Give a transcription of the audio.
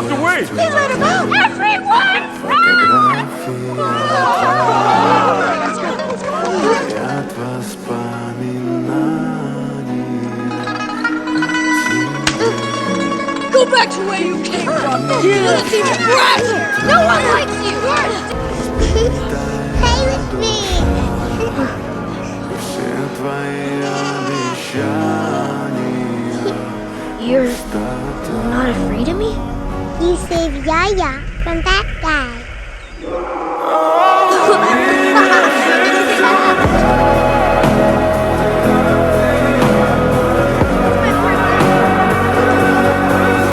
moved away. He let him out. Everyone, go back to where you came from. You little thieving brat. No one likes you. Play with me. You're not afraid of me? You saved Yaya from that guy.